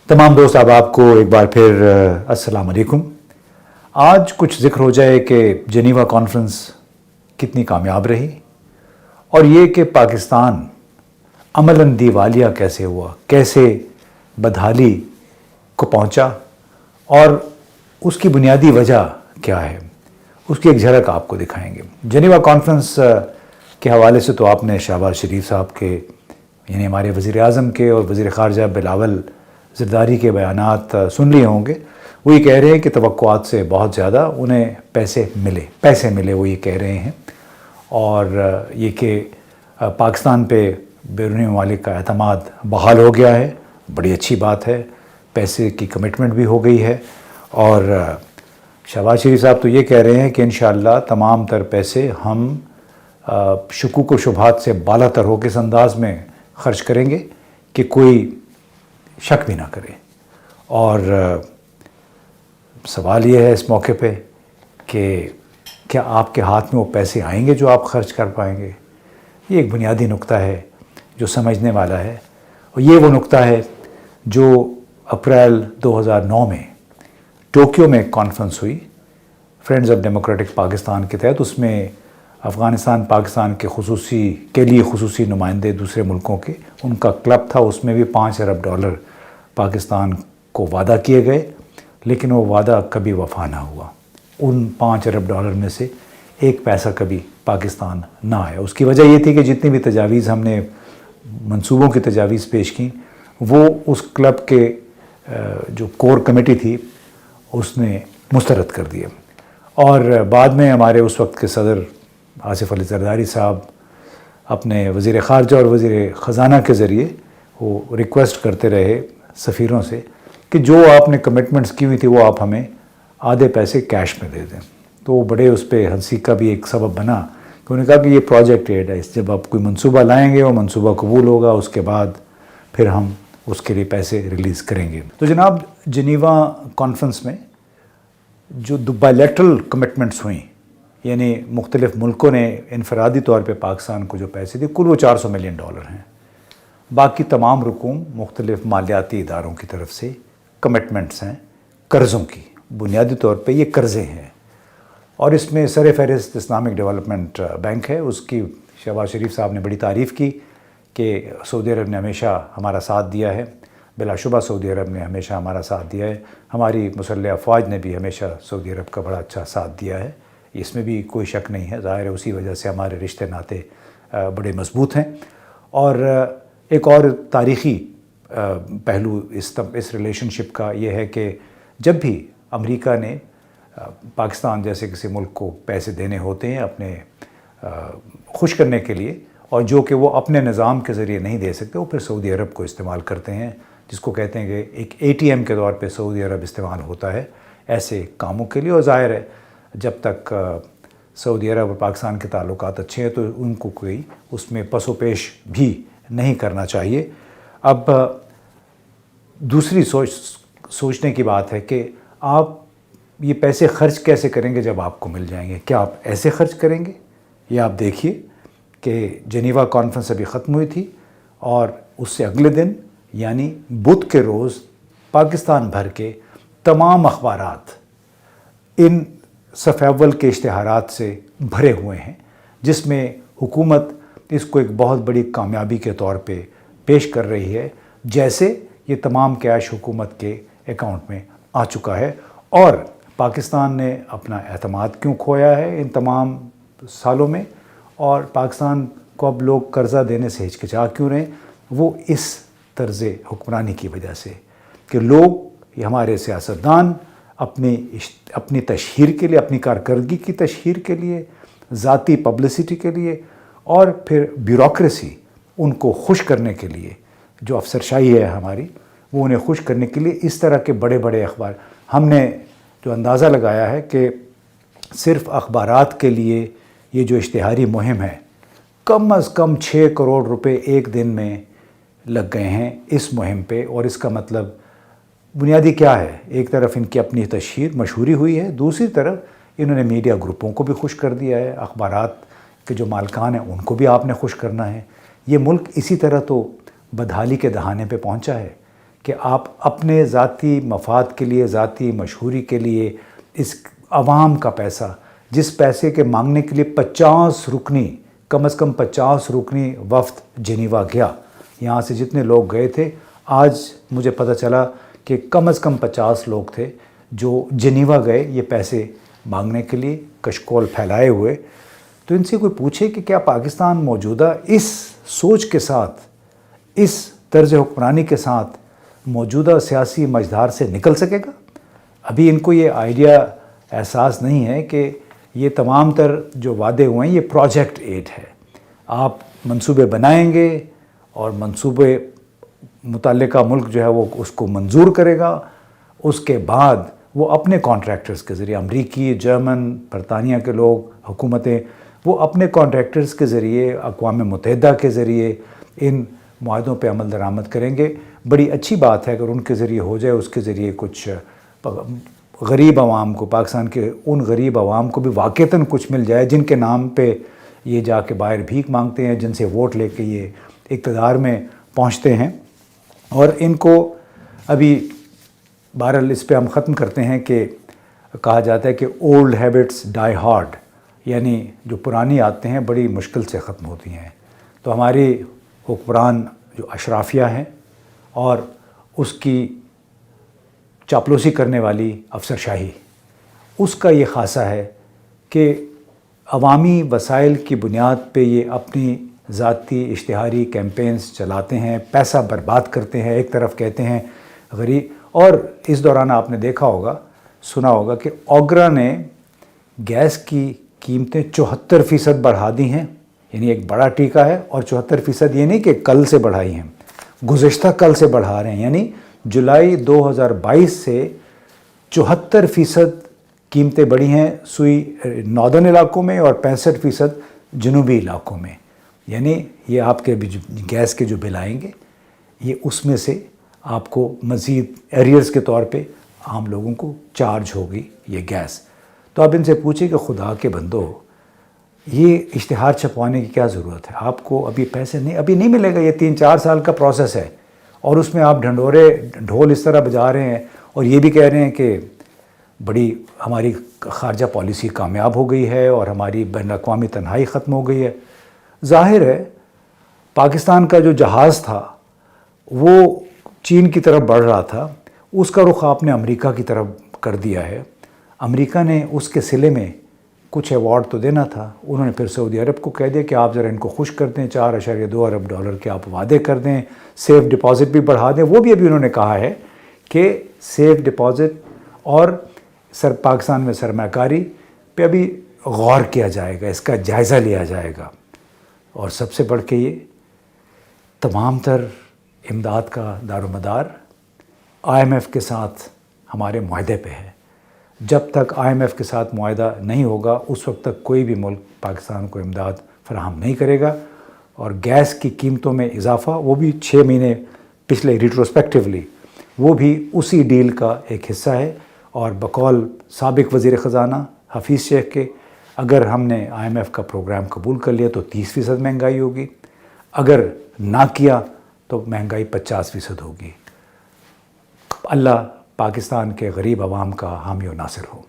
तमाम दोस्त अहबाब को एक बार फिर अस्सलाम वालेकुम। आज कुछ जिक्र हो जाए कि जेनीवा कॉन्फ्रेंस कितनी कामयाब रही और ये कि पाकिस्तान अमलन दिवालिया कैसे हुआ, कैसे बदहाली को पहुंचा और उसकी बुनियादी वजह क्या है, उसकी एक झलक आपको दिखाएंगे। जेनीवा कॉन्फ्रेंस के हवाले से तो आपने शहबाज शरीफ साहब के यानी हमारे वज़ीर आज़म के और वज़ीर ख़ारजा बिलावल ज़रदारी के बयानात सुन लिए होंगे। वो ये कह रहे हैं कि तवक्कुआत से बहुत ज़्यादा उन्हें पैसे मिले वो ये कह रहे हैं। और ये कि पाकिस्तान पे बैरूनी ममालिक का एतमाद बहाल हो गया है, बड़ी अच्छी बात है। पैसे की कमिटमेंट भी हो गई है और शहबाज शरीफ साहब तो ये कह रहे हैं कि इंशाअल्लाह तमाम तर पैसे हम शुकूक व शुबहात से बालातर हो के इस अंदाज़ में ख़र्च करेंगे कि कोई शक भी ना करे। और सवाल ये है इस मौके पे कि क्या आपके हाथ में वो पैसे आएंगे जो आप खर्च कर पाएंगे। ये एक बुनियादी नुक्ता है जो समझने वाला है और ये वो नुक्ता है जो अप्रैल 2009 में टोक्यो में कॉन्फ्रेंस हुई फ्रेंड्स ऑफ डेमोक्रेटिक पाकिस्तान के तहत। उसमें अफ़गानिस्तान पाकिस्तान के लिए खुसूसी नुमाइंदे दूसरे मुल्कों के उनका क्लब था। उसमें भी $5 अरब पाकिस्तान को वादा किए गए, लेकिन वो वादा कभी वफ़ा ना हुआ। उन $5 अरब में से एक पैसा कभी पाकिस्तान ना आया। उसकी वजह ये थी कि जितनी भी तजावीज़ हमने मंसूबों की तजावीज़ पेश की वो उस क्लब के जो कोर कमेटी थी उसने मुस्तरद कर दिए। और बाद में हमारे उस वक्त के सदर आसिफ अली ज़रदारी साहब अपने वज़ीर ख़ारजा और वज़ीर ख़ज़ाना के ज़रिए वो रिक्वेस्ट करते रहे सफ़ीरों से कि जो आपने कमिटमेंट्स की हुई थी वो आप हमें आधे पैसे कैश में दे दें। तो वो बड़े उस पर हंसी का भी एक सबब बना कि उन्होंने कहा कि ये प्रोजेक्ट एड है, जब आप कोई मंसूबा लाएंगे वो मंसूबा कबूल होगा उसके बाद फिर हम उसके लिए पैसे रिलीज़ करेंगे। तो जनाब जेनीवा कॉन्फ्रेंस में जो बायलैटरल कमिटमेंट्स हुई यानी मुख्तलिफ़ मुल्कों ने इनफरादी तौर पर पाकिस्तान को जो पैसे दिए कुल वो $400 मिलियन हैं। बाकी तमाम रुकूम मुख्तलिफ़ मालियाती इदारों की तरफ से कमिटमेंट्स हैं कर्ज़ों की। बुनियादी तौर पे ये कर्ज़े हैं और इसमें सर फहरिस्त इस्लामिक डेवलपमेंट बैंक है। उसकी शहबाज शरीफ साहब ने बड़ी तारीफ़ की कि सऊदी अरब ने हमेशा हमारा साथ दिया है। बिलाशुबा सऊदी अरब ने हमेशा हमारा साथ दिया है। हमारी मुसल्लह अफ़वाज ने भी हमेशा सऊदी अरब का बड़ा अच्छा साथ दिया है, इसमें भी कोई शक नहीं है। ज़ाहिर है उसी वजह से हमारे रिश्ते नाते बड़े मज़बूत हैं। और एक और तारीख़ी पहलू इस रिलेशनशिप का ये है कि जब भी अमेरिका ने पाकिस्तान जैसे किसी मुल्क को पैसे देने होते हैं अपने खुश करने के लिए और जो कि वो अपने निज़ाम के ज़रिए नहीं दे सकते, वो फिर सऊदी अरब को इस्तेमाल करते हैं, जिसको कहते हैं कि एक ATM के तौर पे सऊदी अरब इस्तेमाल होता है ऐसे कामों के लिए। और ज़ाहिर है जब तक सऊदी अरब और पाकिस्तान के ताल्लुकात अच्छे हैं तो उनको कोई उसमें पसोपेश भी नहीं करना चाहिए। अब दूसरी सोचने की बात है कि आप ये पैसे खर्च कैसे करेंगे जब आपको मिल जाएंगे। क्या आप ऐसे खर्च करेंगे? या आप देखिए कि जेनीवा कॉन्फ्रेंस अभी ख़त्म हुई थी और उससे अगले दिन यानी बुध के रोज़ पाकिस्तान भर के तमाम अखबारात इन सफ़ अव्वल के इश्तिहारात से भरे हुए हैं, जिसमें हुकूमत इसको एक बहुत बड़ी कामयाबी के तौर पे पेश कर रही है, जैसे ये तमाम कैश हुकूमत के अकाउंट में आ चुका है। और पाकिस्तान ने अपना एतमाद क्यों खोया है इन तमाम सालों में और पाकिस्तान को अब लोग कर्ज़ा देने से हिचकिचा क्यों रहे, वो इस तर्ज़ हुक्मरानी की वजह से कि लोग हमारे सियासतदान अपनी तशहीर के लिए, अपनी कारकर्दगी की तशहीर के लिए, ज़ाती पब्लिसिटी के लिए और फिर ब्यूरोक्रेसी उनको खुश करने के लिए, जो अफसरशाही है हमारी, वो उन्हें खुश करने के लिए इस तरह के बड़े बड़े अखबार। हमने जो अंदाज़ा लगाया है कि सिर्फ़ अखबारात के लिए ये जो इश्तिहारी मुहिम है कम अज़ कम 6 करोड़ रुपए एक दिन में लग गए हैं इस मुहिम पे। और इसका मतलब बुनियादी क्या है, एक तरफ इनकी अपनी तशहीर मशहूरी हुई है, दूसरी तरफ इन्होंने मीडिया ग्रुपों को भी खुश कर दिया है, अखबारात के जो मालकान हैं उनको भी आपने खुश करना है। ये मुल्क इसी तरह तो बदहाली के दहाने पे पहुंचा है کہ آپ اپنے ذاتی مفاد کے لیے، ذاتی مشہوری کے لیے اس عوام کا پیسہ، جس پیسے کے مانگنے کے لیے 50 رکنی، کم از کم 50 رکنی وفد جنیوا گیا، یہاں سے جتنے لوگ گئے تھے، آج مجھے پتہ چلا کہ کم از کم 50 لوگ تھے جو جنیوا گئے یہ پیسے مانگنے کے لیے، کشکول پھیلائے ہوئے. تو ان سے کوئی پوچھے کہ کیا پاکستان موجودہ اس سوچ کے ساتھ، اس طرز حکمرانی کے ساتھ موجودہ سیاسی مجدار سے نکل سکے گا؟ ابھی ان کو یہ آئیڈیا احساس نہیں ہے کہ یہ تمام تر جو وعدے ہوئے ہیں یہ پروجیکٹ ایڈ ہے. آپ منصوبے بنائیں گے اور منصوبے متعلقہ ملک جو ہے وہ اس کو منظور کرے گا، اس کے بعد وہ اپنے کانٹریکٹرز کے ذریعے، امریکی، جرمن، برطانیہ کے لوگ، حکومتیں، وہ اپنے کانٹریکٹرز کے ذریعے، اقوام متحدہ کے ذریعے ان معاہدوں پہ عمل درآمد کریں گے. بڑی اچھی بات ہے اگر ان کے ذریعے ہو جائے، اس کے ذریعے کچھ غریب عوام کو، پاکستان کے ان غریب عوام کو بھی واقعتاً کچھ مل جائے جن کے نام پہ یہ جا کے باہر بھیک مانگتے ہیں، جن سے ووٹ لے کے یہ اقتدار میں پہنچتے ہیں. اور ان کو ابھی بہرحال اس پہ ہم ختم کرتے ہیں کہ کہا جاتا ہے کہ اولڈ ہیبٹس ڈائی ہارڈ، یعنی جو پرانی عادتیں ہیں بڑی مشکل سے ختم ہوتی ہیں. تو ہماری حکمران جو اشرافیہ ہیں اور اس کی چاپلوسی کرنے والی افسر شاہی، اس کا یہ خاصہ ہے کہ عوامی وسائل کی بنیاد پہ یہ اپنی ذاتی اشتہاری کیمپینز چلاتے ہیں، پیسہ برباد کرتے ہیں. ایک طرف کہتے ہیں غریب، اور اس دوران آپ نے دیکھا ہوگا، سنا ہوگا کہ اوگرا نے گیس کی قیمتیں 74% بڑھا دی ہیں. یعنی ایک بڑا ٹیکہ ہے، اور 74% یہ نہیں کہ کل سے بڑھائی ہیں، گزشتہ کل سے بڑھا رہے ہیں. یعنی جولائی 2022 سے 74% قیمتیں بڑھی ہیں سوئی ناردرن علاقوں میں اور 65% جنوبی علاقوں میں. یعنی یہ آپ کے گیس کے جو بل آئیں گے یہ اس میں سے آپ کو مزید ایریئرز کے طور پہ عام لوگوں کو چارج ہوگی یہ گیس. تو آپ ان سے پوچھیں کہ خدا کے بندو، یہ اشتہار چھپوانے کی کیا ضرورت ہے؟ آپ کو ابھی پیسے ابھی نہیں ملے گا. یہ 3-4 سال کا پروسیس ہے، اور اس میں آپ ڈھول اس طرح بجا رہے ہیں اور یہ بھی کہہ رہے ہیں کہ بڑی ہماری خارجہ پالیسی کامیاب ہو گئی ہے اور ہماری بین الاقوامی تنہائی ختم ہو گئی ہے. ظاہر ہے پاکستان کا جو جہاز تھا وہ چین کی طرف بڑھ رہا تھا، اس کا رخ آپ نے امریکہ کی طرف کر دیا ہے. امریکہ نے اس کے صلے میں کچھ ایوارڈ تو دینا تھا. انہوں نے پھر سعودی عرب کو کہہ دیا کہ آپ ذرا ان کو خوش کر دیں، $4.2 ارب کے آپ وعدے کر دیں، سیف ڈپازٹ بھی بڑھا دیں. وہ بھی ابھی انہوں نے کہا ہے کہ سیف ڈپازٹ اور پاکستان میں سرمایہ کاری پہ ابھی غور کیا جائے گا، اس کا جائزہ لیا جائے گا. اور سب سے بڑھ کے یہ تمام تر امداد کا دار و مدار IMF کے ساتھ ہمارے معاہدے پہ ہے. جب تک IMF کے ساتھ معاہدہ نہیں ہوگا اس وقت تک کوئی بھی ملک پاکستان کو امداد فراہم نہیں کرے گا. اور گیس کی قیمتوں میں اضافہ، وہ بھی 6 مہینے پچھلے ریٹروسپیکٹیولی، وہ بھی اسی ڈیل کا ایک حصہ ہے. اور بقول سابق وزیر خزانہ حفیظ شیخ کے، اگر ہم نے IMF کا پروگرام قبول کر لیا تو 30% مہنگائی ہوگی، اگر نہ کیا تو مہنگائی 50% ہوگی. اللہ پاکستان کے غریب عوام کا حامی و ناصر ہو.